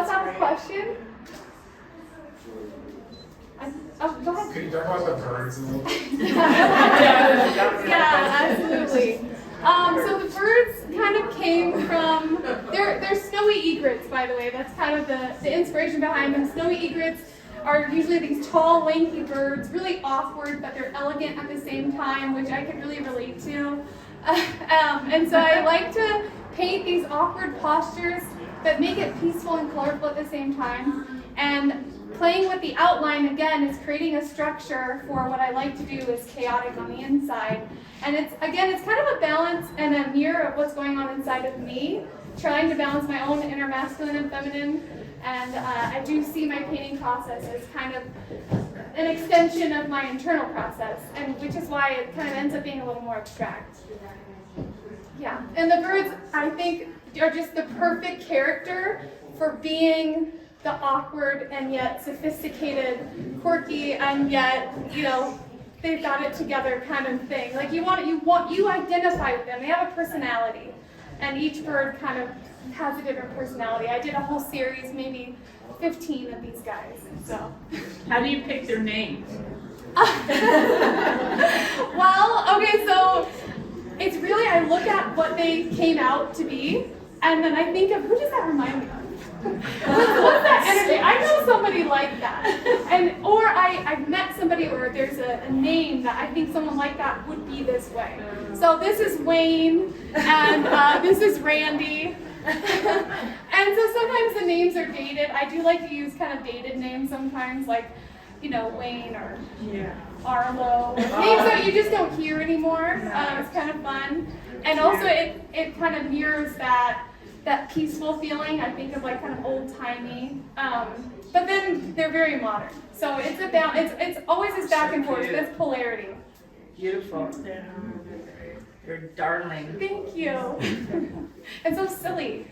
else have a question? Oh, go ahead. Could you talk about the birds a little bit? Yeah, absolutely. So the birds kind of came from, they're snowy egrets, by the way. That's kind of the inspiration behind them. Snowy egrets are usually these tall, lanky birds, really awkward, but they're elegant at the same time, which I can really relate to. And so I like to paint these awkward postures that make it peaceful and colorful at the same time. And playing with the outline, again, is creating a structure for what I like to do is chaotic on the inside. And it's kind of a balance and a mirror of what's going on inside of me, trying to balance my own inner masculine and feminine. And I do see my painting process as kind of an extension of my internal process, and which is why it kind of ends up being a little more abstract. Yeah, and the birds, I think, are just the perfect character for being the awkward and yet sophisticated, quirky, and yet, they've got it together kind of thing. Like you identify with them. They have a personality, and each bird kind of has a different personality. I did a whole series, maybe 15 of these guys. So, how do you pick their names? Well, okay, so it's really, I look at what they came out to be, and then I think of, who does that remind me of? What's that energy? I know somebody like that. Or I've met somebody where there's a name that I think someone like that would be this way. So this is Wayne, and this is Randy. And so sometimes the names are dated. I do like to use kind of dated names sometimes, like, Wayne or Arlo, or names that you just don't hear anymore. It's kind of fun. And also it kind of mirrors that peaceful feeling. I think of like kind of old-timey, but then they're very modern. So it's about, it's always this back and forth, this polarity. Beautiful. You're darling. Thank you. And so silly.